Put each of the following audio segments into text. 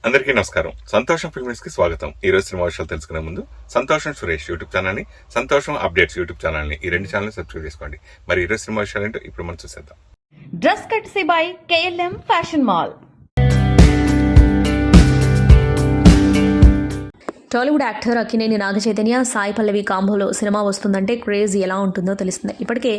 అందరికీ నమస్కారం. సంతోషం ఫిల్మ్స్ కి స్వాగతం. ఈ రోజు సినిమా విషయాలు తెలుసుకునే ముందు సంతోషం సురేష్ యూట్యూబ్ ఛానల్ ని, సంతోషం అప్డేట్స్ యూట్యూబ్ ఛానల్ ని, ఈ రెండు ఛానల్ సబ్స్క్రైబ్ చేసుకోండి. మరి ఈ రోజు సినిమా విషయాలు ఏంటో ఇప్పుడు మనం చూసేద్దాం. Dress courtesy by KLM fashion mall. Tollywood actor Akkineni Naga Chaitanya, Sai Pallavi కాంబోలో సినిమా వస్తుందంటే క్రేజ్ ఎలా ఉంటుందో తెలుస్తుంది. ఇప్పటికే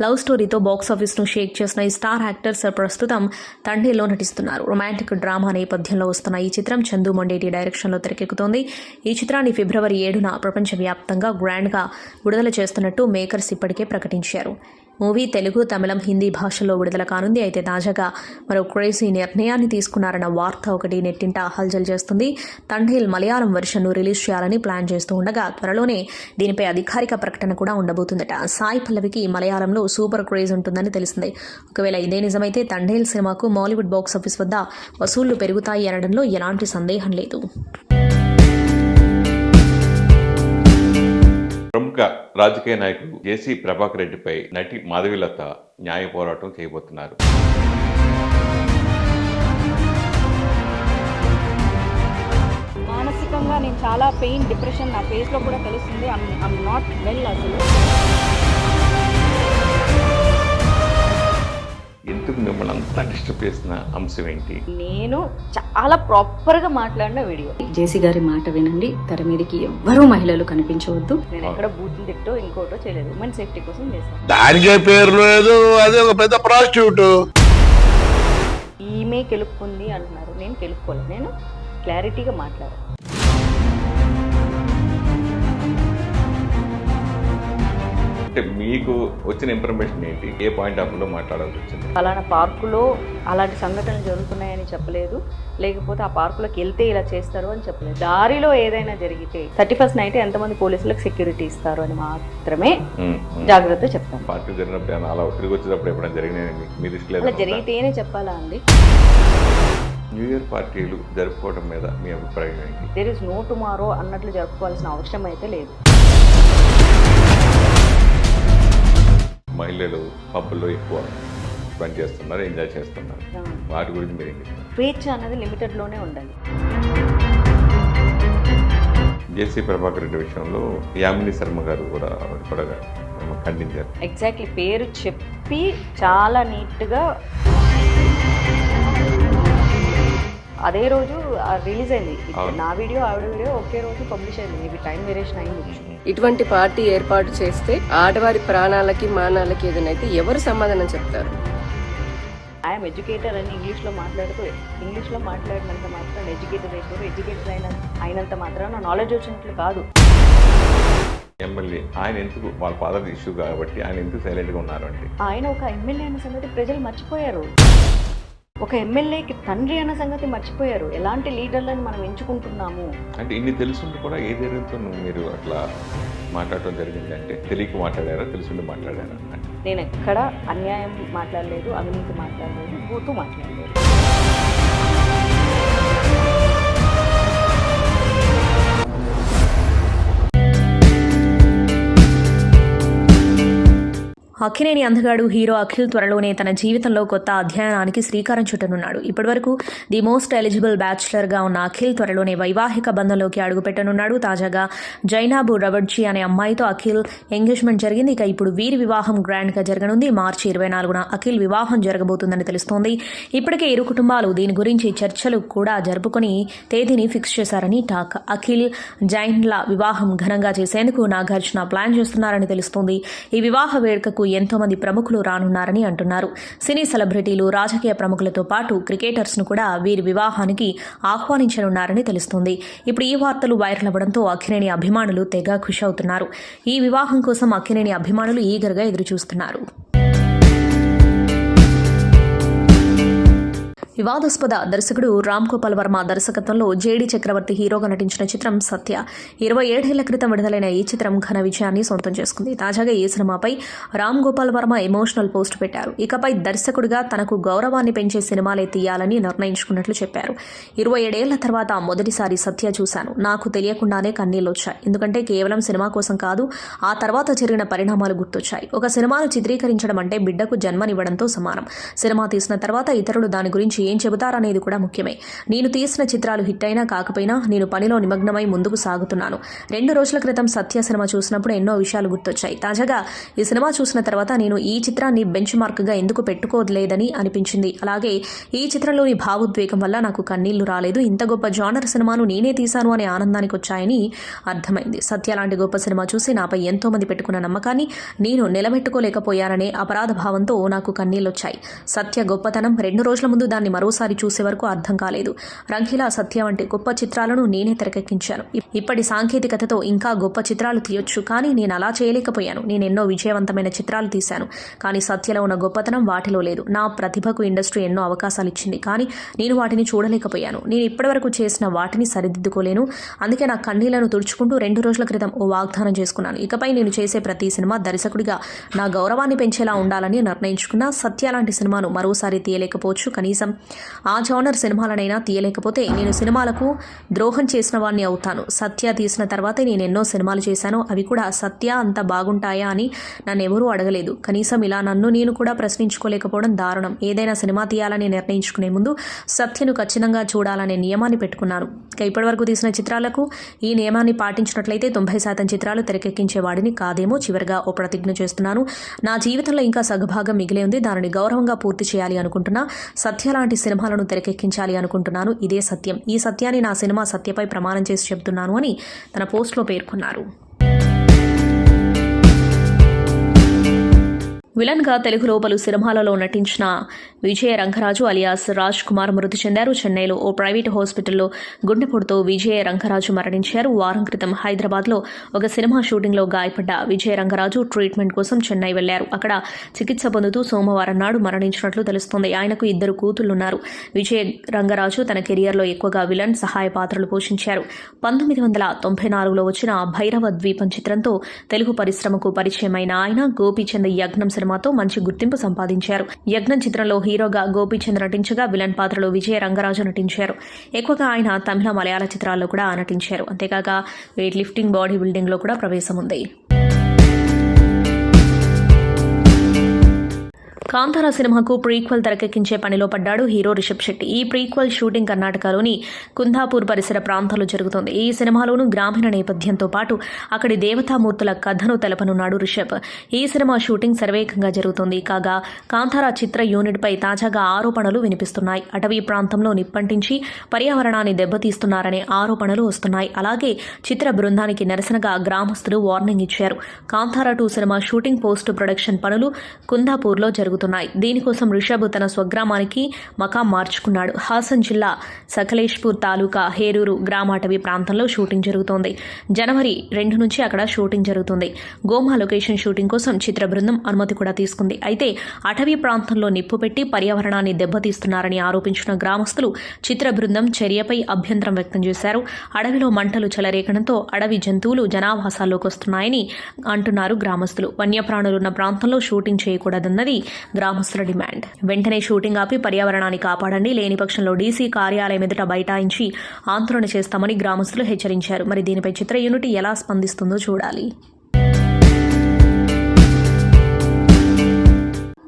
లవ్ స్టోరీతో బాక్సాఫీస్ను షేక్ చేసిన ఈ స్టార్ యాక్టర్స్ ప్రస్తుతం తండ్రిలో నటిస్తున్నారు. రొమాంటిక్ డ్రామా నేపథ్యంలో వస్తున్న ఈ చిత్రం చందు మొండేటి డైరెక్షన్లో తెరకెక్కుతోంది. ఈ చిత్రాన్ని ఫిబ్రవరి 7న ప్రపంచవ్యాప్తంగా గ్రాండ్గా విడుదల చేస్తున్నట్టు మేకర్స్ ఇప్పటికే ప్రకటించారు. మూవీ తెలుగు, తమిళం, హిందీ భాషల్లో విడుదల కానుంది. అయితే తాజాగా మరో క్రేజీ నిర్ణయాన్ని తీసుకున్నారన్న వార్త ఒకటి నెట్టింట హల్చల్ చేస్తుంది. తండ్రిల్ మలయాళం వెర్షన్ను రిలీజ్ చేయాలని ప్లాన్ చేస్తూ ఉండగా త్వరలోనే దీనిపై అధికారిక ప్రకటన కూడా ఉండబోతుందట. సాయి పల్లవికి మలయాళంలో సూపర్ క్రేజ్ ఉంటుందని తెలిసింది. ఒకవేళ ఇదే నిజమైతే తండ్రిల్ సినిమాకు మాలీవుడ్ బాక్సాఫీస్ వద్ద వసూళ్లు పెరుగుతాయి అనడంలో ఎలాంటి సందేహం లేదు. ప్రముఖ రాజకీయ నాయకుడు జేసీ ప్రభాకర్ రెడ్డిపై నటి మాధవీలత న్యాయ పోరాటం చేయబోతున్నారు. మానసికంగా నేను చాలా పెయిన్, డిప్రెషన్ నా ఫేస్లో కూడా తెలుస్తుంది. I'm not well. అసలు ఎందుకు మిమ్మల్ని అంతా డిస్టర్బ్ చేసిన అంశం ఏంటి? నేను చాలా ప్రాపర్గా మాట్లాడిన వీడియో. జేసీ గారి మాట వినండి, తెర మీదకి ఎవ్వరూ మహిళలు కనిపించవద్దు. నేను ఎక్కడ బూతులు తిట్టో ఇంకోటో చేయలేదు. మన సేఫ్టీ కోసం చేశాను. దానికే పేరు లేదు, అదే ఒక పెద్ద ప్రాస్టిట్యూట్. ఈమె కెలుపుకుంది అంటున్నారు. నేను కెలుపుకోలేదు. నేను క్లారిటీగా మాట్లాడాను. అంటే మీకు వచ్చిన ఇన్ఫర్మేషన్ ఏంటి? ఏ పాయింట్ ఆఫ్ లో మాట్లాడాల్సి వచ్చింది? ఫలానా పార్కులో అలాంటి సంఘటనలు జరుగుతున్నాయని చెప్పలేదు, లేకపోతే ఆ పార్కులోకి వెళ్తే ఇలా చేస్తారు అని చెప్పలేదు. దారిలో ఏదైనా జరిగితే 31st నైట్ ఎంతమంది పోలీసులకు సెక్యూరిటీ ఇస్తారు అని మాత్రమే జాగ్రత్త చెప్తాను. పార్టీ జరిగినప్పుడు అలా తిరిగి వచ్చేటప్పుడు ఎప్పుడైనా జరిగినాయండి మీ దృష్టిలో? అలా జరిగితేనే చెప్పాలా అండి? న్యూ ఇయర్ పార్టీలు జరుపుకోవడం మీద మీ అభిప్రాయం ఏంటి? దేర్ ఇస్ నో టుమారో అన్నట్లు జరుపుకోవాల్సిన అవసరం అయితే లేదు. మహిళలు పబ్బుల్లో ఎక్కువ స్పెండ్ చేస్తున్నారు, ఎంజాయ్ చేస్తున్నారు. వాటి గురించి మీరు ఏం చెప్తున్నారు? స్వేచ్ఛ అనేది లిమిటెడ్లోనే ఉండాలి. జేసీ ప్రభాకర్ రెడ్డి విషయంలో యామిని శర్మ గారు కూడా ఖండించారు. ఎగ్జాక్ట్లీ పేరు చెప్పి చాలా నీట్గా అదే రోజు రిలీజ్ అయింది. నా వీడియో, ఆవిడ వీడియో ఒకే రోజు పబ్లిష్ అయింది. మేబీ టైం వేరియేషన్ అయింది. ఇటువంటి పార్టీ ఏర్పాటు చేస్తే ఆడవారి ప్రాణాలకి మానాలకి ఏదైతే ఎవరు సమాధానం చెప్తారు? ఐఎమ్ ఎడ్యుకేటర్ అని ఇంగ్లీష్లో మాట్లాడినంత మాత్రం ఎడ్యుకేటెడ్ అయినంత మాత్రం నాలెడ్జ్ వచ్చినట్లు కాదు. ఎమ్మెల్యే ఆయన ఎందుకు, వాళ్ళ ఫాదర్ ఇష్యూ కాబట్టి ఆయన ఎందుకు సైలెంట్గా ఉన్నారు అంటే? ఆయన ఒక ఎమ్మెల్యే అన్న సంగతి ప్రజలు మర్చిపోయారు. ఒక ఎమ్మెల్యేకి తండ్రి అన్న సంగతి మర్చిపోయారు. ఎలాంటి లీడర్లను మనం ఎంచుకుంటున్నాము అంటే ఇన్ని తెలుసుంటూ కూడా ఏ ధైర్యంతో మీరు అట్లా మాట్లాడటం జరిగింది? అంటే తెలియక మాట్లాడారా, తెలుసుండి మాట్లాడారా? అంటే నేను ఎక్కడ అన్యాయం మాట్లాడలేదు, అవినీతి మాట్లాడలేదు, బూతు మాట్లాడలేదు. అక్కినేని అందగాడు హీరో అఖిల్ త్వరలోనే తన జీవితంలో కొత్త అధ్యాయానికి శ్రీకారం చుట్టనున్నాడు. ఇప్పటివరకు ది మోస్ట్ ఎలిజిబుల్ బ్యాచులర్గా ఉన్న అఖిల్ త్వరలోనే వైవాహిక బంధంలోకి అడుగుపెట్టనున్నాడు. తాజాగా జైనాబు రవడ్జీ అనే అమ్మాయితో అఖిల్ ఎంగేజ్మెంట్ జరిగింది. ఇక ఇప్పుడు వీరి వివాహం గ్రాండ్గా జరగనుంది. మార్చి 24న అఖిల్ వివాహం జరగబోతుందని తెలుస్తోంది. ఇప్పటికే ఇరు కుటుంబాలు దీని గురించి చర్చలు కూడా జరుపుకొని తేదీని ఫిక్స్ చేశారని టాక్. అఖిల్ జైన్ల వివాహం ఘనంగా చేసేందుకు నాగార్జున ప్లాన్ చేస్తున్నారని తెలుస్తోంది. ఈ వివాహ వేడుకకు ఎంతో మంది ప్రముఖులు రానున్నారని అంటున్నారు. సినీ సెలబ్రిటీలు, రాజకీయ ప్రముఖులతో పాటు క్రికెటర్స్ ను కూడా వీరి వివాహానికి ఆహ్వానించనున్నారని తెలుస్తోంది. ఇప్పుడు ఈ వార్తలు వైరల్ అవ్వడంతో అక్కినేని అభిమానులు తెగ ఖుషి అవుతున్నారు. ఈ వివాహం కోసం అక్కినేని అభిమానులు ఈగర్గా ఎదురుచూస్తున్నారు. వివాదాస్పద దర్శకుడు రామ్ గోపాల్ వర్మ దర్శకత్వంలో జేడీ చక్రవర్తి హీరోగా నటించిన చిత్రం సత్య 27 ఏళ్ల క్రితం విడుదలైన ఈ చిత్రం ఘన విజయాన్ని సొంతం చేసుకుంది. తాజాగా ఈ సినిమాపై రామ్ గోపాల్ వర్మ ఎమోషనల్ పోస్ట్ పెట్టారు. ఇకపై దర్శకుడిగా తనకు గౌరవాన్ని పెంచే సినిమాలే తీయాలని నిర్ణయించుకున్నట్లు చెప్పారు. 27 ఏళ్ల తర్వాత మొదటిసారి సత్య చూశాను. నాకు తెలియకుండానే కన్నీళ్లు వచ్చాయి. ఎందుకంటే కేవలం సినిమా కోసం కాదు, ఆ తర్వాత జరిగిన పరిణామాలు గుర్తొచ్చాయి. ఒక సినిమాను చిత్రీకరించడం అంటే బిడ్డకు జన్మనివ్వడంతో సమానం. సినిమా తీసిన తర్వాత ఇతరులు దాని గురించి ఏం చెబుతారనేది కూడా ముఖ్యమే. నేను తీసిన చిత్రాలు హిట్ అయినా కాకపోయినా నేను పనిలో నిమగ్నమై ముందుకు సాగుతున్నాను. 2 రోజుల క్రితం సత్య సినిమా చూసినప్పుడు ఎన్నో విషయాలు గుర్తొచ్చాయి. తాజాగా ఈ సినిమా చూసిన తర్వాత నేను ఈ చిత్రాన్ని బెంచ్ మార్క్గా ఎందుకు పెట్టుకోలేదని అనిపించింది. అలాగే ఈ చిత్రంలోని భావోద్వేగం వల్ల నాకు కన్నీళ్లు రాలేదు. ఇంత గొప్ప జానర్ సినిమాను నేనే తీశాను అనే ఆనందానికి వచ్చాయని అర్థమైంది. సత్య లాంటి గొప్ప సినిమా చూసి నాపై ఎంతో మంది పెట్టుకున్న నమ్మకాన్ని నేను నిలబెట్టుకోలేకపోయాననే అపరాధ భావంతో నాకు కన్నీళ్లొచ్చాయి. సత్య గొప్పతనం 2 రోజుల ముందు దాన్ని మరోసారి చూసే వరకు అర్థం కాలేదు. రంగీలా, సత్య వంటి గొప్ప చిత్రాలను నేనే తెరకెక్కించాను. ఇప్పటి సాంకేతికతతో ఇంకా గొప్ప చిత్రాలు తీయొచ్చు, కానీ నేను అలా చేయలేకపోయాను. నేను ఎన్నో విజయవంతమైన చిత్రాలు తీశాను, కానీ సత్యలో ఉన్న గొప్పతనం వాటిలో లేదు. నా ప్రతిభకు ఇండస్ట్రీ ఎన్నో అవకాశాలు ఇచ్చింది, కానీ నేను వాటిని చూడలేకపోయాను. నేను ఇప్పటివరకు చేసిన వాటిని సరిదిద్దుకోలేను. అందుకే నా కన్నీళ్లను తుడుచుకుంటూ 2 రోజుల క్రితం ఓ వాగ్దానం చేసుకున్నాను. ఇకపై నేను చేసే ప్రతి సినిమా దర్శకుడిగా నా గౌరవాన్ని పెంచేలా ఉండాలని నిర్ణయించుకున్నా. సత్య లాంటి సినిమాను మరోసారి తీయలేకపోవచ్చు, కనీసం ఆ జానర్ సినిమాలనైనా తీయలేకపోతే నేను సినిమాలకు ద్రోహం చేసిన వాడిని అవుతాను. సత్య తీసిన తర్వాతే నేను ఎన్నో సినిమాలు చేశాను. అవి కూడా సత్య అంత బాగుంటాయా అని నన్ను ఎవరూ అడగలేదు. కనీసం ఇలా నన్ను నేను కూడా ప్రశ్నించుకోలేకపోవడం దారుణం. ఏదైనా సినిమా తీయాలని నిర్ణయించుకునే ముందు సత్యను ఖచ్చితంగా చూడాలనే నియమాన్ని పెట్టుకున్నాను. ఇక ఇప్పటివరకు తీసిన చిత్రాలకు ఈ నియమాన్ని పాటించినట్లయితే 90% చిత్రాలు తెరకెక్కించేవాడిని కాదేమో. చివరిగా ఓ ప్రతిజ్ఞ చేస్తున్నాను. నా జీవితంలో ఇంకా సగభాగం మిగిలే ఉంది. దానిని గౌరవంగా పూర్తి చేయాలి అనుకుంటున్నా. సత్య లాంటి సినిమాలను తెరకెక్కించాలి అనుకుంటున్నాను. ఇదే సత్యం. ఈ సత్యాన్ని నా సినిమా సత్యపై ప్రమాణం చేసి చెబుతున్నాను అని తన పోస్టులో పేర్కొన్నారు. విలన్గా తెలుగులో పలు సినిమాలలో నటించిన విజయ రంగరాజు అలియాస్ రాజ్ కుమార్ మృతి చెందారు. చెన్నైలో ఓ ప్రైవేటు హాస్పిటల్లో గుండెపోటుతో విజయ రంగరాజు మరణించారు. వారం క్రితం హైదరాబాద్లో ఒక సినిమా షూటింగ్లో గాయపడ్డ విజయ రంగరాజు ట్రీట్మెంట్ కోసం చెన్నై వెళ్లారు. అక్కడ చికిత్స పొందుతూ సోమవారం నాడు మరణించినట్లు తెలుస్తోంది. ఆయనకు 2 కూతుళ్లున్నారు. విజయ రంగరాజు తన కెరియర్లో ఎక్కువగా విలన్ సహాయ పాత్రలు పోషించారు. 1994లో వచ్చిన భైరవ ద్వీపం చిత్రంతో తెలుగు పరిశ్రమకు పరిచయమైన ఆయన గోపీచంద్ యజ్ఞం సినిమాతో మంచి గుర్తింపు సంపాదించారు. యజ్ఞం చిత్రంలో హీరోగా గోపీచంద్ నటించగా విలన్ పాత్రలో విజయ రంగరాజు నటించారు. ఎక్కువగా ఆయన తమిళ, మలయాళ చిత్రాల్లో కూడా నటించారు. అంతేకాక వెయిట్ లిఫ్టింగ్, బాడీ బిల్డింగ్ లో కూడా ప్రవేశం ఉంది. కాంతారా సినిమాకు ప్రీక్వెల్ తెరకెక్కించే పనిలో పడ్డాడు హీరో రిషబ్ శెట్టి. ఈ ప్రీక్వెల్ షూటింగ్ కర్ణాటకలోని కుందాపూర్ పరిసర ప్రాంతాల్లో జరుగుతోంది. ఈ సినిమాలోనూ గ్రామీణ నేపథ్యంతో పాటు అక్కడి దేవతామూర్తుల కథను తెలపనున్నాడు రిషబ్. ఈ సినిమా షూటింగ్ శరవేగంగా జరుగుతోంది. కాగా కాంతారా చిత్ర యూనిట్పై తాజాగా ఆరోపణలు వినిపిస్తున్నాయి. అటవీ ప్రాంతంలో నిప్పంటించి పర్యావరణాన్ని దెబ్బతీస్తున్నారనే ఆరోపణలు వస్తున్నాయి. అలాగే చిత్ర బృందానికి నిరసనగా గ్రామస్తులు వార్నింగ్ ఇచ్చారు. Kantara 2 cinema shooting, post production పనులు కుందాపూర్లో జరుగుతున్నాయి. దీనికోసం రిషబ్ తన స్వగ్రామానికి మకాం మార్చుకున్నాడు. హాసన్ జిల్లా సకలేష్పూర్ తాలూకా హేరూరు గ్రామాటవీ ప్రాంతంలో షూటింగ్ జరుగుతోంది. జనవరి 2 నుంచి అక్కడ షూటింగ్ జరుగుతుంది. గోమా లొకేషన్ షూటింగ్ కోసం చిత్ర బృందం అనుమతి కూడా తీసుకుంది. అయితే అటవీ ప్రాంతంలో నిప్పు పెట్టి పర్యావరణాన్ని దెబ్బతీస్తున్నారని ఆరోపించిన గ్రామస్తులు చిత్ర బృందం చర్యపై అభ్యంతరం వ్యక్తం చేశారు. అడవిలో మంటలు చెలరేగడంతో అడవి జంతువులు జనావాసాల్లోకి వస్తున్నాయని అంటున్నారు గ్రామస్తులు. వన్యప్రాణులున్న ప్రాంతంలో షూటింగ్ చేయకూడదన్నది గ్రామస్తుల డిమాండ్. వెంటనే షూటింగ్ ఆపి పర్యావరణాన్ని కాపాడండి, లేని పక్షంలో డీసీ కార్యాలయం ఎదుట బైఠాయించి ఆందోళన చేస్తామని గ్రామస్తులు హెచ్చరించారు. మరి దీనిపై చిత్ర యూనిట్ ఎలా స్పందిస్తుందో చూడాలి.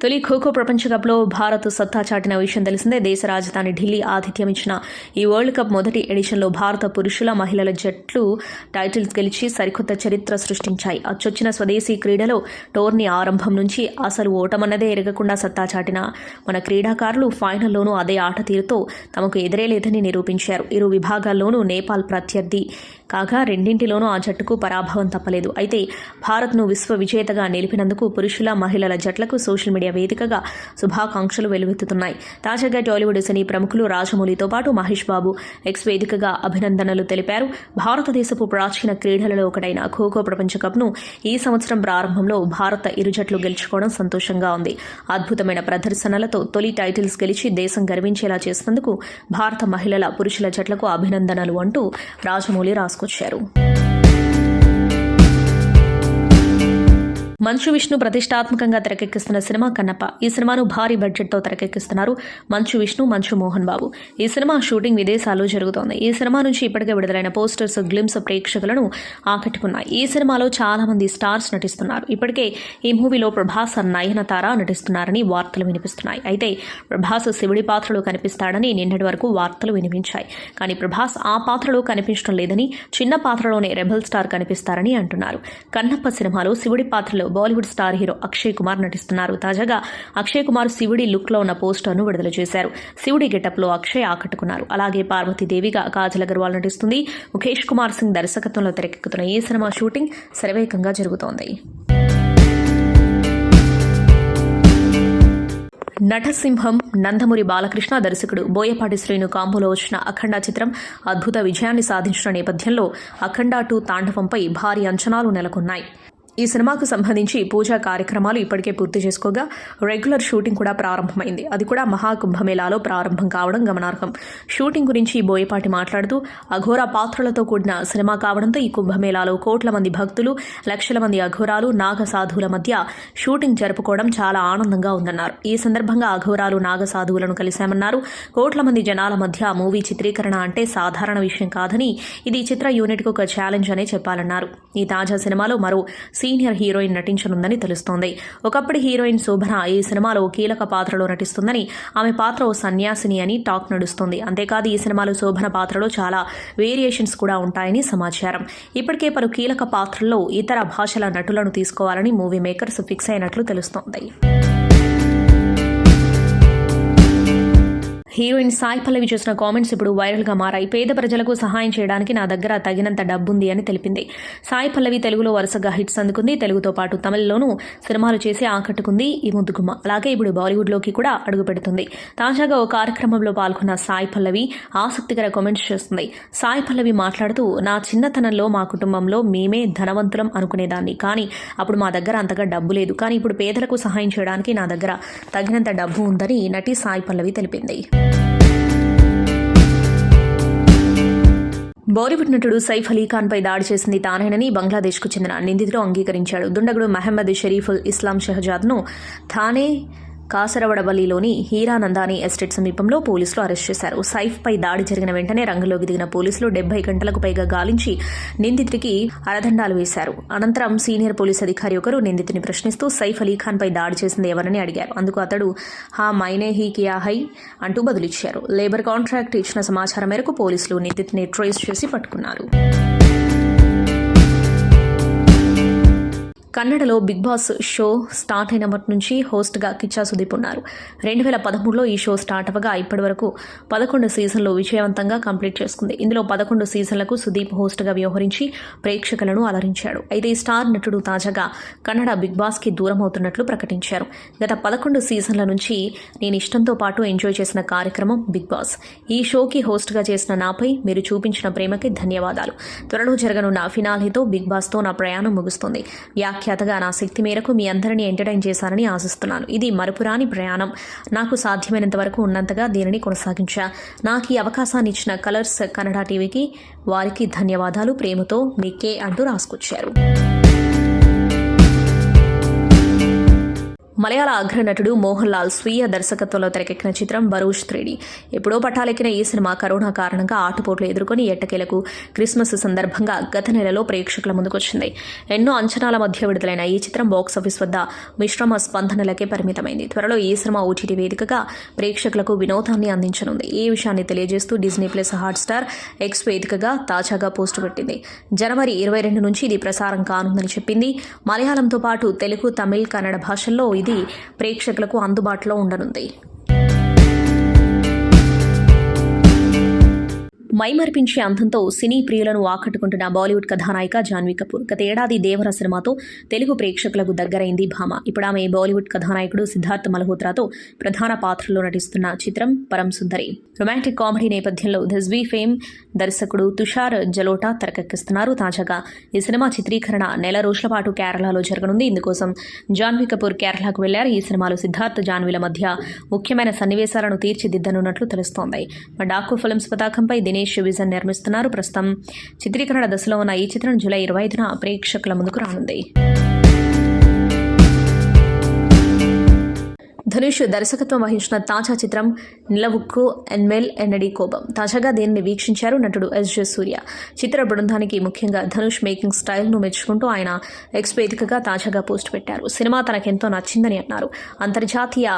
తొలి ఖోఖో ప్రపంచ కప్లో భారత్ సత్తా చాటిన విషయం తెలిసిందే. దేశ రాజధాని ఢిల్లీ ఆతిథ్యం ఇచ్చిన ఈ వరల్డ్ కప్ మొదటి ఎడిషన్లో భారత పురుషుల, మహిళల జట్లు టైటిల్స్ గెలిచి సరికొత్త చరిత్ర సృష్టించాయి. అచ్చొచ్చిన స్వదేశీ క్రీడలో టోర్నీ ఆరంభం నుంచి అసలు ఓటమన్నదే ఎరగకుండా సత్తా చాటిన మన క్రీడాకారులు ఫైనల్లోనూ అదే ఆట తీరుతో తమకు ఎదురేలేదని నిరూపించారు. ఇరు విభాగాల్లోనూ నేపాల్ ప్రత్యర్థి కాగా రెండింటిలోనూ ఆ జట్టుకు పరాభవం తప్పలేదు. అయితే భారత్ను విశ్వ విజేతగా నిలిపినందుకు పురుషుల, మహిళల జట్లకు సోషల్ మీడియా వేదికగా శుభాకాంక్షలు వెలువెత్తుతున్నాయి. తాజాగా టాలీవుడ్ సినీ ప్రముఖులు రాజమౌళితో పాటు మహేష్ బాబు ఎక్స్ వేదికగా అభినందనలు తెలిపారు. భారతదేశపు ప్రాచీన క్రీడలలో ఒకటైన ఖోఖో ప్రపంచ కప్ను ఈ సంవత్సరం ప్రారంభంలో భారత ఇరు జట్లు గెలుచుకోవడం సంతోషంగా ఉంది. అద్భుతమైన ప్రదర్శనలతో తొలి టైటిల్స్ గెలిచి దేశం గర్వించేలా చేసినందుకు భారత మహిళల, పురుషుల జట్లకు అభినందనలు అంటూ రాజమౌళి రాసుకొచ్చారు. మంచు విష్ణు ప్రతిష్టాత్మకంగా తెరకెక్కిస్తున్న సినిమా కన్నప్ప. ఈ సినిమాను భారీ బడ్జెట్తో తెరకెక్కిస్తున్నారు మంచు విష్ణు, మంచు మోహన్ బాబు. ఈ సినిమా షూటింగ్ విదేశాల్లో జరుగుతోంది. ఈ సినిమా నుంచి ఇప్పటికే విడుదలైన పోస్టర్స్, గ్లిమ్స్ ప్రేక్షకులను ఆకట్టుకున్నాయి. ఈ సినిమాలో చాలా మంది స్టార్స్ నటిస్తున్నారు. ఇప్పటికే ఈ మూవీలో ప్రభాస్, నయనతార నటిస్తున్నారని వార్తలు వినిపిస్తున్నాయి. అయితే ప్రభాస్ శివుడి పాత్రలో కనిపిస్తాడని నిన్నటి వరకు వార్తలు వినిపించాయి. కానీ ప్రభాస్ ఆ పాత్రలో కనిపించడం లేదని, చిన్న పాత్రలోనే రెబల్ స్టార్ కనిపిస్తారని అంటున్నారు. కన్నప్ప సినిమాలో శివుడి పాత్రలో బాలీవుడ్ స్టార్ హీరో అక్షయ్ కుమార్ నటిస్తున్నారు. తాజాగా అక్షయ్ కుమార్ శివుడి లుక్ లో ఉన్న పోస్టర్ను విడుదల చేశారు. శివుడి గెటప్ లో అక్షయ్ ఆకట్టుకున్నారు. అలాగే పార్వతీదేవిగా కాజల్ అగర్వాల్ నటిస్తుంది. ముఖేష్ కుమార్ సింగ్ దర్శకత్వంలో తెరకెక్కుతున్న ఈ సినిమా షూటింగ్ శరవేగంగా జరుగుతోంది. నటసింహం నందమూరి బాలకృష్ణ దర్శకుడు బోయపాటి శ్రీను కాంబోలో వచ్చిన అఖండ చిత్రం అద్భుత విజయాన్ని సాధించిన నేపథ్యంలో అఖండ 2 తాండవంపై భారీ అంచనాలు నెలకొన్నాయి. ఈ సినిమాకు సంబంధించి పూజా కార్యక్రమాలు ఇప్పటికే పూర్తి చేసుకోగా రెగ్యులర్ షూటింగ్ కూడా ప్రారంభమైంది. అది కూడా మహాకుంభమేళాలో ప్రారంభం కావడం గమనార్హం. షూటింగ్ గురించి బోయపాటి మాట్లాడుతూ అఘోర పాత్రలతో కూడిన సినిమా కావడంతో ఈ కుంభమేళాలో కోట్ల మంది భక్తులు, లక్షల మంది అఘోరాలు, నాగ సాధువుల మధ్య షూటింగ్ జరుపుకోవడం చాలా ఆనందంగా ఉందన్నారు. ఈ సందర్భంగా అఘోరాలు, నాగ సాధువులను కలిశామన్నారు. కోట్ల మంది జనాల మధ్య మూవీ చిత్రీకరణ అంటే సాధారణ విషయం కాదని, ఇది చిత్ర యూనిట్కు ఒక ఛాలెంజ్ అనే చెప్పాలన్నారు. ఈ తాజా సినిమాలో మరో సీనియర్ హీరోయిన్ నటించనుందని తెలుస్తోంది. ఒకప్పటి హీరోయిన్ శోభన ఈ సినిమాలో కీలక పాత్రలో నటిస్తుందని, ఆమె పాత్ర ఓ సన్యాసిని అని టాక్ నడుస్తుంది. అంతేకాదు ఈ సినిమాలో శోభన పాత్రలో చాలా వేరియేషన్స్ కూడా ఉంటాయని సమాచారం. ఇప్పటికే పలు కీలక పాత్రల్లో ఇతర భాషల నటులను తీసుకోవాలని మూవీ మేకర్స్ ఫిక్స్ అయినట్లు తెలుస్తోంది. హీరోయిన్ సాయి పల్లవి చేసిన కామెంట్స్ ఇప్పుడు వైరల్గా మారాయి. పేద ప్రజలకు సహాయం చేయడానికి నా దగ్గర తగినంత డబ్బుంది అని తెలిపింది. సాయి పల్లవి తెలుగులో వరుసగా హిట్స్ అందుకుంది. తెలుగుతో పాటు తమిళలోనూ సినిమాలు చేసి ఆకట్టుకుంది ఈ ముద్దుగుమ్మ. అలాగే ఇప్పుడు బాలీవుడ్లోకి కూడా అడుగుపెడుతుంది. తాజాగా ఓ కార్యక్రమంలో పాల్గొన్న సాయి పల్లవి ఆసక్తికర కామెంట్స్ చేస్తుంది. సాయి పల్లవి మాట్లాడుతూ, నా చిన్నతనంలో మా కుటుంబంలో మేమే ధనవంతులం అనుకునేదాన్ని, కానీ అప్పుడు మా దగ్గర అంతగా డబ్బు లేదు. కానీ ఇప్పుడు పేదలకు సహాయం చేయడానికి నా దగ్గర తగినంత డబ్బు ఉందని నటి సాయి పల్లవి తెలిపింది. బాలీవుడ్ నటుడు సైఫ్ అలీ ఖాన్ పై దాడి చేసింది తానేనని బంగ్లాదేశ్కు చెందిన నిందితుడు అంగీకరించాడు. దుండగుడు మహమ్మద్ షరీఫుల్ ఇస్లాం షెహజాద్ను థానే కాసరవడబల్లిలోని హీరానందాని ఎస్టేట్ సమీపంలో పోలీసులు అరెస్ట్ చేశారు. సైఫ్ పై దాడి జరిగిన వెంటనే రంగంలోకి దిగిన పోలీసులు 70 గంటలకు పైగా గాలించి నిందితుడికి అరదండాలు వేశారు. అనంతరం సీనియర్ పోలీస్ అధికారి ఒకరు నిందితుని ప్రశ్నిస్తూ సైఫ్ అలీ ఖాన్ పై దాడి చేసింది ఎవరని అడిగారు. అందుకు అతడు హా మైనే హీ కియా హై అంటూ బదులిచ్చారు. లేబర్ కాంట్రాక్ట్ ఇచ్చిన సమాచారం మేరకు పోలీసులు నిందితుని ట్రేస్ చేసి పట్టుకున్నారు. కన్నడలో బిగ్ బాస్ షో స్టార్ట్ అయినప్పటి నుంచి హోస్ట్గా కిచ్చా సుదీప్ ఉన్నారు. 2013లో ఈ షో స్టార్ట్ అవ్వగా ఇప్పటి వరకు 11 సీజన్లు విజయవంతంగా కంప్లీట్ చేసుకుంది. ఇందులో 11 సీజన్లకు సుదీప్ హోస్ట్గా వ్యవహరించి ప్రేక్షకులను అలరించాడు. అయితే ఈ స్టార్ నటుడు తాజాగా కన్నడ బిగ్ బాస్కి దూరం అవుతున్నట్లు ప్రకటించారు. గత 11 సీజన్ల నుంచి నేను ఇష్టంతో పాటు ఎంజాయ్ చేసిన కార్యక్రమం బిగ్ బాస్. ఈ షోకి హోస్ట్గా చేసిన నాపై మీరు చూపించిన ప్రేమకి ధన్యవాదాలు. త్వరలో జరగనున్న ఫినాలేతో బిగ్ బాస్తో నా ప్రయాణం ముగుస్తుంది. వ్యాఖ్యాతగా నా శక్తి మేరకు మీ అందరినీ ఎంటర్టైన్ చేశానని ఆశిస్తున్నాను. ఇది మరపురాని ప్రయాణం. నాకు సాధ్యమైనంత వరకు ఉన్నంతగా దీనిని కొనసాగించా. నాకు ఈ అవకాశాన్ని ఇచ్చిన కలర్స్ కన్నడ టీవీకి, వారికి ధన్యవాదాలు. ప్రేమతో మీకే అంటూ రాసుకొచ్చారు. మలయాళ అగ్రనటుడు మోహన్ లాల్ స్వీయ దర్శకత్వంలో తెరకెక్కిన చిత్రం భరూచ్ 3D. ఎప్పుడో పట్టాలెక్కిన ఈ సినిమా కరోనా కారణంగా ఆటుపోట్లు ఎదుర్కొని ఎట్టకేలకు క్రిస్మస్ సందర్భంగా గత నెలలో ప్రేక్షకుల ముందుకొచ్చింది. ఎన్నో అంచనాల మధ్య విడుదలైన ఈ చిత్రం బాక్సాఫీస్ వద్ద మిశ్రమ స్పందనలకే పరిమితమైంది. త్వరలో ఈ సినిమా ఓటీటీ వేదికగా ప్రేక్షకులకు వినోదాన్ని అందించనుంది. ఈ విషయాన్ని తెలియజేస్తూ డిజ్నీ ప్లస్ హాట్స్టార్ ఎక్స్ వేదికగా తాజాగా పోస్టు పెట్టింది. జనవరి 22 నుంచి ఇది ప్రసారం కానుందని చెప్పింది. మలయాళంతో పాటు తెలుగు, తమిళ్, కన్నడ భాషల్లో ఇది ప్రేక్షకులకు అందుబాటులో ఉండనుంది. మైమర్పించే అందంతో సినీ ప్రియులను ఆకట్టుకుంటున్న బాలీవుడ్ కథానాయిక జాన్వీ కపూర్ గత ఏడాది దేవర సినిమాతో తెలుగు ప్రేక్షకులకు దగ్గరైంది భామ. ఇప్పుడు ఆమె బాలీవుడ్ కథానాయకుడు సిద్ధార్థ్ మల్హోత్రాతో ప్రధాన పాత్రలో నటిస్తున్న చిత్రం పరం సుందరి. రొమాంటిక్ కామెడీ నేపథ్యంలో దిస్వీ ఫేమ్ దర్శకుడు తుషార్ జలోటా తెరకెక్కిస్తున్నారు. తాజాగా ఈ సినిమా చిత్రీకరణ నెల రోజుల పాటు కేరళలో జరగనుంది. ఇందుకోసం జాన్వీ కపూర్ కేరళకు వెళ్లారు. ఈ సినిమాలో సిద్ధార్థ్, జాన్వీల మధ్య ముఖ్యమైన సన్నివేశాలను తీర్చిదిద్దనున్నట్లు తెలుస్తోంది. డాకు ఫిల్మ్స్ పతాకంపై దినేష్ విజన్ నిర్మిస్తున్నారు. ప్రస్తుతం చిత్రీకరణ దశలో ఉన్న ఈ చిత్రం జూలై 25న ప్రేక్షకుల ముందుకు రానుంది. ధనుష్ దర్శకత్వం వహించిన తాజా చిత్రం నిలవుక్కు ఎన్మెల్ ఎన్నడి కోపం. తాజాగా దీనిని వీక్షించారు నటుడు ఎస్.జె. సూర్య. చిత్ర బృందానికి ముఖ్యంగా ధనుష్ మేకింగ్ స్టైల్ను మెచ్చుకుంటూ ఆయన ఎక్స్ వేదికగా తాజాగా పోస్ట్ పెట్టారు. సినిమా తనకెంతో నచ్చిందని అన్నారు. అంతర్జాతీయ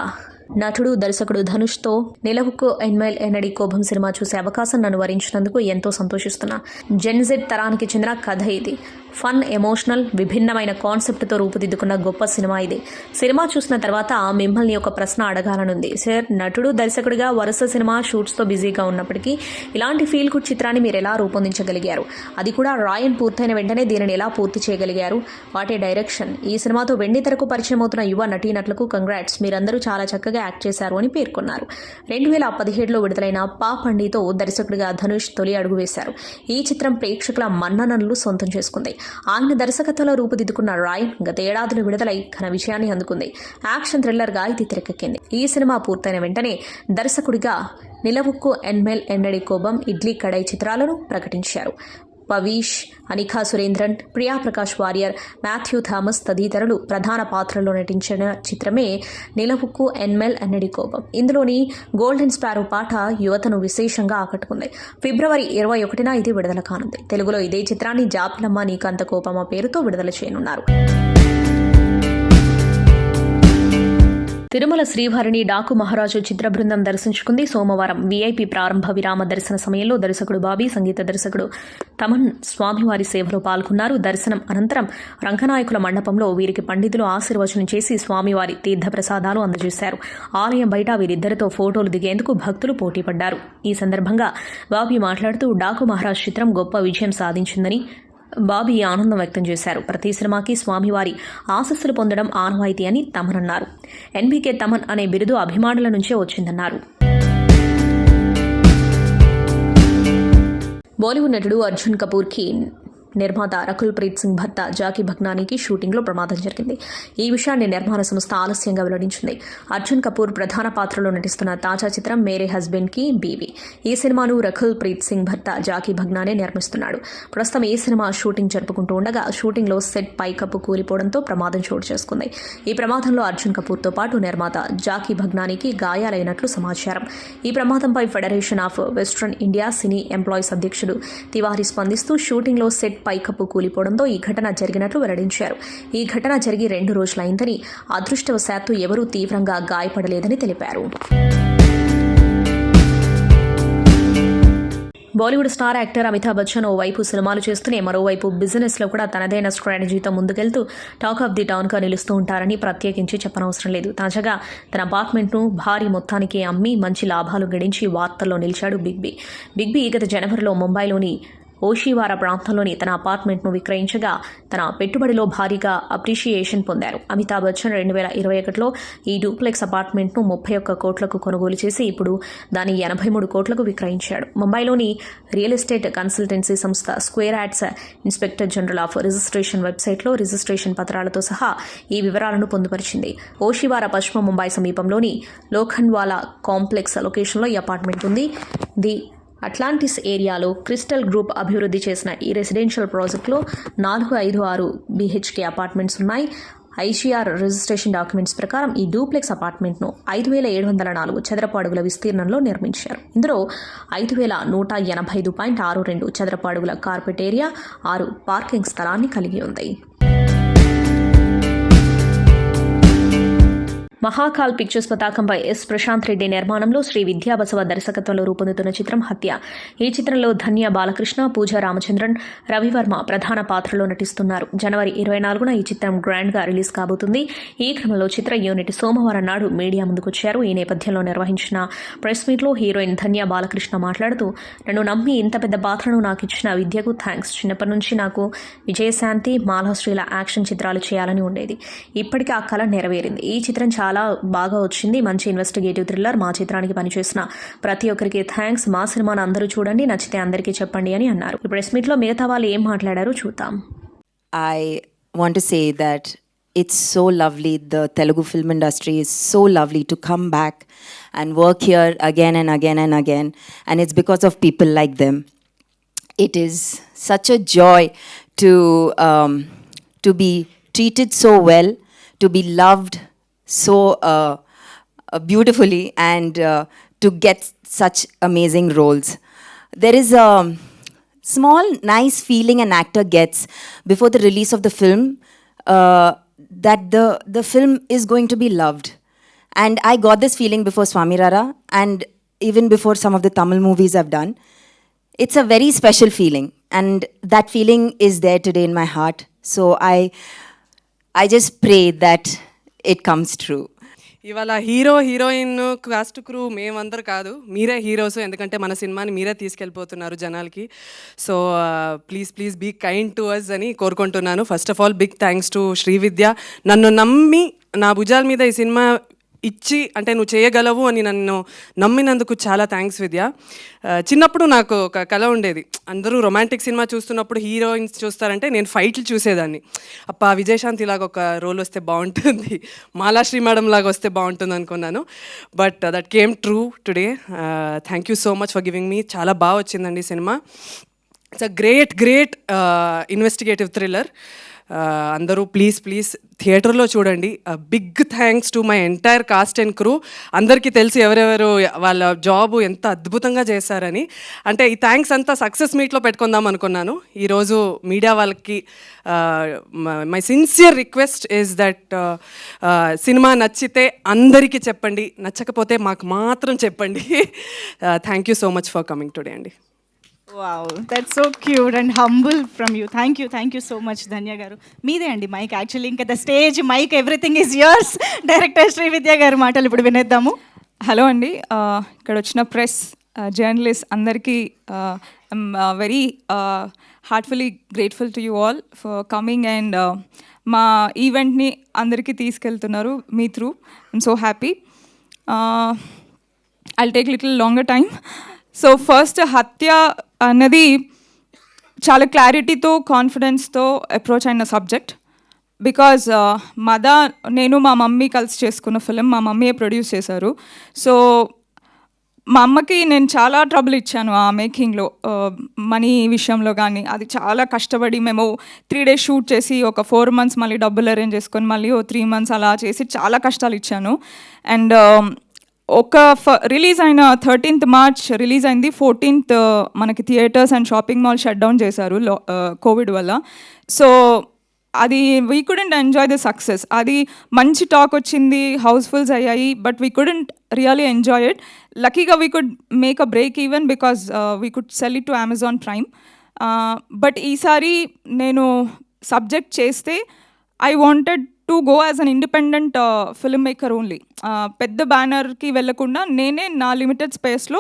నటుడు దర్శకుడు ధనుష్తో నిలవుక్కు ఎన్మెల్ ఎన్నడి కోపం సినిమా చూసే అవకాశం నన్ను వరించినందుకు ఎంతో సంతోషిస్తున్నా. జెన్జెడ్ తరానికి చెందిన కథ ఇది. ఫన్, ఎమోషనల్, విభిన్నమైన కాన్సెప్ట్తో రూపుదిద్దుకున్న గొప్ప సినిమా ఇది. సినిమా చూసిన తర్వాత మిమ్మల్ని ఒక ప్రశ్న అడగాలనుంది. సార్, నటుడు దర్శకుడిగా వరుస సినిమా షూట్స్తో బిజీగా ఉన్నప్పటికీ ఇలాంటి ఫీల్ గుడ్ చిత్రాన్ని మీరు ఎలా రూపొందించగలిగారు? అది కూడా రాయన్ పూర్తయిన వెంటనే దీనిని ఎలా పూర్తి చేయగలిగారు? What a direction. ఈ సినిమాతో వెండి తెరకు పరిచయం అవుతున్న యువ నటీనటులకు కంగ్రాట్స్. మీరందరూ చాలా చక్కగా యాక్ట్ చేశారు అని పేర్కొన్నారు. 2017లో విడుదలైన పాపండితో దర్శకుడిగా ధనుష్ తొలి అడుగు వేశారు. ఈ చిత్రం ప్రేక్షకుల మన్ననలు సొంతం చేసుకుంది. ఆయన దర్శకత్వంలో రూపుదిద్దుకున్న రాయన్ గత ఏడాదిలో విడుదలై ఘన విజయాన్ని అందుకుంది. యాక్షన్ థ్రిల్లర్గా ఇది తెరకెక్కింది. ఈ సినిమా పూర్తయిన వెంటనే దర్శకుడిగా నిలవుక్కు ఎన్మెల్ ఎన్నడి కోపం, ఇడ్లీ కడై చిత్రాలను ప్రకటించారు. పవీష్, అనిఖా సురేంద్రన్, ప్రియా ప్రకాష్ వారియర్, మాథ్యూ థామస్ తదితరులు ప్రధాన పాత్రల్లో నటించిన చిత్రమే నిలవుక్కు ఎన్మెల్ ఎన్నడి కోపం. ఇందులోని గోల్డెన్ స్పారో పాట యువతను విశేషంగా ఆకట్టుకుంది. ఫిబ్రవరి 21న ఇది విడుదల కానుంది. తెలుగులో ఇదే చిత్రాన్ని జాపిలమ్మ నీకంత కోపమా పేరుతో విడుదల చేయనున్నారు. తిరుమల శ్రీవారిని డాకు మహారాజు చిత్ర బృందం దర్శించుకుంది. సోమవారం వీఐపీ ప్రారంభ విరామ దర్శన సమయంలో దర్శకుడు బాబీ, సంగీత దర్శకుడు తమన్ స్వామివారి సేవలో పాల్గొన్నారు. దర్శనం అనంతరం రంగనాయకుల మండపంలో వీరికి పండితులు ఆశీర్వచనం చేసి స్వామివారి తీర్థప్రసాదాలు అందజేశారు. ఆలయం బయట వీరిద్దరితో ఫోటోలు దిగేందుకు భక్తులు పోటీపడ్డారు. ఈ సందర్భంగా బాబీ మాట్లాడుతూ డాకు మహారాజ్ చిత్రం గొప్ప విజయం సాధించిందని బాబీ ఆనందం వ్యక్తం చేశారు. ప్రతి సినిమాకి స్వామివారి ఆశస్సులు పొందడం ఆనవాయితీ అని తమన్ అన్నారు. ఎన్బీకే తమన్ అనే బిరుదు అభిమానుల నుంచే వచ్చిందన్నారు. బాలీవుడ్ నటుడు అర్జున్ కపూర్కి నిర్మాత రకుల్ ప్రీత్ సింగ్ భర్త జాకీ భగ్నానీకి షూటింగ్లో ప్రమాదం జరిగింది. ఈ విషయాన్ని నిర్మాణ సంస్థ ఆలస్యంగా వెల్లడించింది. అర్జున్ కపూర్ ప్రధాన పాత్రలో నటిస్తున్న తాజా చిత్రం మేరే హస్బెండ్ కి బీవీ. ఈ సినిమాను రకుల్ ప్రీత్ సింగ్ భర్త జాకీ భగ్నానే నిర్మిస్తున్నాడు. ప్రస్తుతం ఈ సినిమా షూటింగ్ జరుపుకుంటూ ఉండగా షూటింగ్లో సెట్ పైకప్పు కూలిపోవడంతో ప్రమాదం చోటు చేసుకుంది. ఈ ప్రమాదంలో అర్జున్ కపూర్తో పాటు నిర్మాత జాకీ భగ్నానీకి గాయాలైనట్లు సమాచారం. ఈ ప్రమాదంపై federation of western India cine employees అధ్యక్షుడు తివారీ స్పందిస్తూ షూటింగ్లో సెట్ పైకప్పు కూలిపోవడంతో ఈ ఘటన జరిగినట్లు వెల్లడించారు. ఈ ఘటన జరిగి 2 రోజులైందని, అదృష్టవశాత్తు ఎవరూ తీవ్రంగా గాయపడలేదని తెలిపారు. బాలీవుడ్ స్టార్ యాక్టర్ అమితాబ్ బచ్చన్ ఓవైపు సినిమాలు చేస్తూనే మరోవైపు బిజినెస్లో కూడా తనదైన స్ట్రాటజీతో ముందుకెళ్తూ టాక్ ఆఫ్ ది టౌన్గా నిలుస్తూ ఉంటారని ప్రత్యేకించి చెప్పనవసరం లేదు. తాజాగా తన అపార్ట్మెంట్ను భారీ మొత్తానికి అమ్మి మంచి లాభాలు గడించి వార్తల్లో నిలిచాడు బిగ్ బి. బిగ్ బి గత జనవరిలో ముంబైలోని ఓషివారా ప్రాంతంలోని తన అపార్ట్మెంట్ను విక్రయించగా తన పెట్టుబడిలో భారీగా అప్రిషియేషన్ పొందారు. అమితాబ్ బచ్చన్ 2021లో ఈ డూప్లెక్స్ అపార్ట్మెంట్ను 31 కోట్లకు కొనుగోలు చేసి ఇప్పుడు దాన్ని 83 కోట్లకు విక్రయించాడు. ముంబైలోని రియల్ ఎస్టేట్ కన్సల్టెన్సీ సంస్థ square yards inspector general of registration వెబ్సైట్లో రిజిస్ట్రేషన్ పత్రాలతో సహా ఈ వివరాలను పొందుపరిచింది. ఓషివారా పశ్చిమ ముంబై సమీపంలోని లోఖండ్వాలా కాంప్లెక్స్ లొకేషన్లో ఈ అపార్ట్మెంట్ ఉంది. ది అట్లాంటిస్ ఏరియాలో క్రిస్టల్ గ్రూప్ అభివృద్ధి చేసిన ఈ రెసిడెన్షియల్ ప్రాజెక్టులో 456 BHK అపార్ట్మెంట్స్ ఉన్నాయి. ఐజీఆర్ రిజిస్ట్రేషన్ డాక్యుమెంట్స్ ప్రకారం ఈ డూప్లెక్స్ అపార్ట్మెంట్ను 5,704 చదరపు అడుగుల విస్తీర్ణంలో నిర్మించారు. ఇందులో 5,185.62 చదరపు అడుగుల కార్పెట్ ఏరియా, 6 పార్కింగ్ స్థలాన్ని కలిగి ఉంది. మహాకాల్ పిక్చర్స్ పతాకంపై ఎస్ ప్రశాంత్ రెడ్డి నిర్మాణంలో శ్రీ విద్యాబసవ దర్శకత్వంలో రూపొందుతున్న చిత్రం హత్య. ఈ చిత్రంలో ధన్య బాలకృష్ణ, పూజా రామచంద్రన్, రవివర్మ ప్రధాన పాత్రలో నటిస్తున్నారు. జనవరి 24న ఈ చిత్రం గ్రాండ్గా రిలీజ్ కాబోతుంది. ఈ క్రమంలో చిత్ర యూనిట్ సోమవారం నాడు మీడియా ముందుకొచ్చారు. ఈ నేపథ్యంలో నిర్వహించిన ప్రెస్ మీట్లో హీరోయిన్ ధన్య బాలకృష్ణ మాట్లాడుతూ, నన్ను నమ్మి ఇంత పెద్ద పాత్రను నాకు ఇచ్చిన విద్యకు థ్యాంక్స్. చిన్నప్పటి నుంచి నాకు విజయశాంతి, మాలాశ్రీల యాక్షన్ చిత్రాలు చేయాలని ఉండేది. ఇప్పటికీ ఆ కళ నెరవేరింది. ఈ చిత్రం చాలా బాగా వచ్చింది. మంచి ఇన్వెస్టిగేటివ్ థ్రిల్లర్. మా చిత్రానికి పనిచేసిన ప్రతి ఒక్కరికి థ్యాంక్స్. మా సినిమాను అందరూ చూడండి, నచ్చితే అందరికీ చెప్పండి అని అన్నారు. ఈ ప్రెస్ మీట్లో మిగతా వాళ్ళు ఏం మాట్లాడారో చూద్దాం. I want to say that it's so lovely. The Telugu film industry is so lovely to come back and work here again and again and again. And it's because of people like them. It is such a joy to be treated so well, to be loved so beautifully and to get such amazing roles. There is a small, nice feeling an actor gets before the release of the film that the film is going to be loved. And I got this feeling before Swami Rara and even before some of the Tamil movies I've done. It's a very special feeling, and that feeling is there today in my heart. So I just pray that it comes true. ఇవాళ hero heroine cast crew మేమందరు కాదు, మీరే heroes. ఎందుకంటే మన సినిమాని మీరే తీసుకెళ్ళిపోతున్నారు జనాలకి. So please be kind to us అని కోరుకుంటున్నాను. First of all big thanks to Srividya. నన్ను నమ్మి నా భుజాల మీద ఈ సినిమా ఇచ్చి, అంటే నువ్వు చేయగలవు అని నన్ను నమ్మినందుకు చాలా థ్యాంక్స్ విద్య. చిన్నప్పుడు నాకు ఒక కళ ఉండేది, అందరూ రొమాంటిక్ సినిమా చూస్తున్నప్పుడు హీరోయిన్స్ చూస్తారంటే నేను ఫైట్లు చూసేదాన్ని. అప్ప విజయశాంతి లాగా ఒక రోల్ వస్తే బాగుంటుంది, మాలాశ్రీ మేడం లాగా వస్తే బాగుంటుంది అనుకున్నాను. But that came true today. Thank you so much for giving me. చాలా బాగా వచ్చిందండి సినిమా. It's a great investigative thriller. అందరూ ప్లీజ్ థియేటర్లో చూడండి. Big thanks to my entire cast and crew. అందరికీ తెలుసు ఎవరెవరు వాళ్ళ జాబు ఎంత అద్భుతంగా చేశారని. అంటే ఈ థ్యాంక్స్ అంతా సక్సెస్ మీట్లో పెట్టుకుందాం అనుకున్నాను. ఈరోజు మీడియా వాళ్ళకి my sincere request is that cinema నచ్చితే అందరికీ చెప్పండి, నచ్చకపోతే మాకు మాత్రం చెప్పండి. Thank you so much for coming today అండి. Wow, that's so cute and humble from you. Thank you so much, Dhanya garu. Meede andi mic actually inka the stage mic everything is yours. Director Srividya garu మాటలు ఇప్పుడు వినేద్దాము. Hello అండి, ఇక్కడ వచ్చిన press journalist అందరికీ I'm very heartfully grateful to you all for coming and మా ఈవెంట్ని అందరికీ తీసుకెళ్తున్నారు me through. I'm so happy. I'll take little longer time. So first హత్య అన్నది చాలా క్లారిటీతో కాన్ఫిడెన్స్తో అప్రోచ్ అయిన సబ్జెక్ట్. బికాజ్ నేను మా మమ్మీ కలిసి చేసుకున్న ఫిలిం మా మమ్మీయే ప్రొడ్యూస్ చేశారు. సో మా అమ్మకి నేను చాలా ట్రబుల్ ఇచ్చాను ఆ మేకింగ్లో, మనీ విషయంలో కానీ. అది చాలా కష్టపడి మేము 3 days షూట్ చేసి ఒక 4 months మళ్ళీ డబ్బులు అరేంజ్ చేసుకొని మళ్ళీ 3 months అలా చేసి చాలా కష్టాలు ఇచ్చాను. అండ్ రిలీజ్ అయిన 13th March రిలీజ్ అయింది. 14th మనకి theatres and shopping mall shut down చేశారు కోవిడ్ వల్ల. సో అది we couldn't enjoy the success. అది మంచి టాక్ వచ్చింది, హౌస్ఫుల్స్ అయ్యాయి, but we couldn't really enjoy it. లక్కీగా we could make a break even because we could sell it to Amazon Prime. But ఈసారి నేను సబ్జెక్ట్ చేస్తే I wanted to go as an independent film maker only. పెద్ద బ్యానర్కి వెళ్ళకుండా నేనే నా limited స్పేస్లో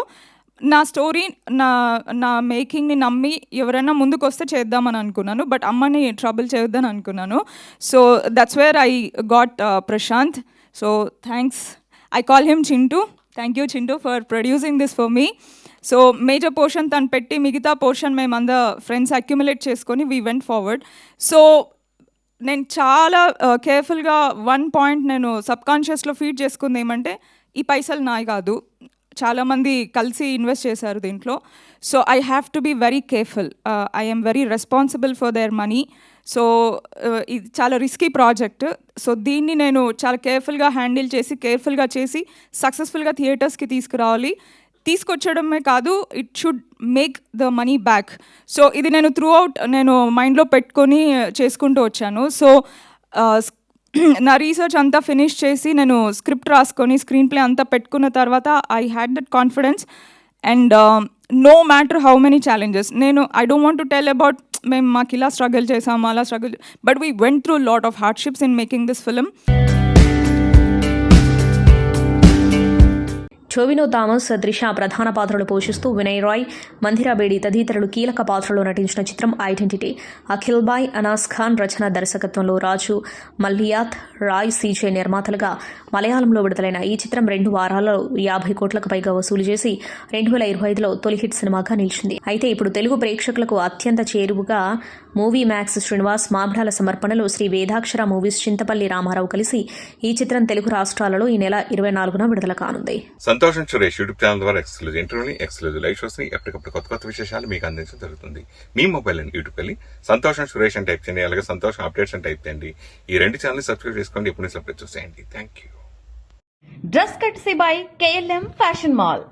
నా స్టోరీ నా మేకింగ్ని నమ్మి ఎవరైనా ముందుకు వస్తే చేద్దామని అనుకున్నాను. బట్ అమ్మని ట్రబుల్ చేయొద్దని అనుకున్నాను. So that's where I got Prashanth. So thanks. I call him Chintu. Thank you Chintu for producing this for me. So major portion తను పెట్టి మిగతా పోర్షన్ మేము అందరు ఫ్రెండ్స్ అక్యుములేట్ చేసుకొని వీ వెంట్ ఫార్వర్డ్. సో నేను చాలా కేర్ఫుల్గా వన్ పాయింట్ నేను సబ్కాన్షియస్లో ఫీడ్ చేసుకుంది ఏమంటే, ఈ పైసలు నాయి కాదు, చాలామంది కలిసి ఇన్వెస్ట్ చేశారు దీంట్లో. So I have to be very careful. I am very responsible for their money. So ఇది చాలా రిస్కీ ప్రాజెక్ట్. సో దీన్ని నేను చాలా కేర్ఫుల్గా హ్యాండిల్ చేసి కేర్ఫుల్గా చేసి సక్సెస్ఫుల్గా థియేటర్స్కి తీసుకురావాలి. తీసుకొచ్చడమే కాదు, it should make the money back. So ఇది నేను త్రూ అవుట్ నేను మైండ్లో పెట్టుకొని చేసుకుంటూ వచ్చాను. సో నా రీసెర్చ్ అంతా ఫినిష్ చేసి నేను స్క్రిప్ట్ రాసుకొని స్క్రీన్ ప్లే అంతా పెట్టుకున్న తర్వాత I had that confidence. And no matter how many challenges, I don't want to tell about మేము మాకు ఇలా స్ట్రగుల్ చేసాము అలా struggle, but we went through lot of hardships in making this film. Tovino Thomas, Trisha ప్రధాన పాత్రలు పోషిస్తూ వినయ్ రాయ్, మందిరా బేడి తదితరులు కీలక పాత్రలో నటించిన చిత్రం ఐడెంటిటీ. అఖిల్ బాయ్, అనాస్ ఖాన్ రచన దర్శకత్వంలో రాజు మల్లియాత్, రాయ్ సీజే నిర్మాతలుగా మలయాళంలో విడుదలైన ఈ చిత్రం 2 వారాల్లో 50 కోట్లకు పైగా వసూలు చేసి 2025లో తొలి హిట్ సినిమాగా నిలిచింది. అయితే ఇప్పుడు తెలుగు ప్రేక్షకులకు అత్యంత చేరువుగా మూవీ మ్యాక్స్ శ్రీనివాస్ మామిడాల సమర్పణలో శ్రీ వేదాక్షర మూవీస్ చింతపల్లి రామారావు కలిసి ఈ చిత్రం తెలుగు రాష్ట్రాలలో ఈ నెల 24న విడుదల కానుంది. సంతోషం సురేష్ యూట్యూబ్ ఛానల్ ద్వారా ఎక్స్క్లూజివ్ ఇంటర్వ్యూని, ఎక్స్క్లూజివ్ లైవ్ షోస్ ని ఎప్పటికప్పుడు కొత్త విశేషాలు మీకు అందించడం జరుగుతుంది. మీ మొబైల్ అని యూట్యూబ్ వెళ్ళి సంతోషం సురేష్ అని టైప్ చేయండి, అలాగే సంతోషం అప్డేట్స్ అని టైప్ చేయండి. ఈ 2 ఛానల్ సబ్స్క్రైబ్ చేసుకోండి, ఎప్పుడు అప్డేట్ చూసేయండి. Thank you. Dress Courtesy by KLM Fashion Mall.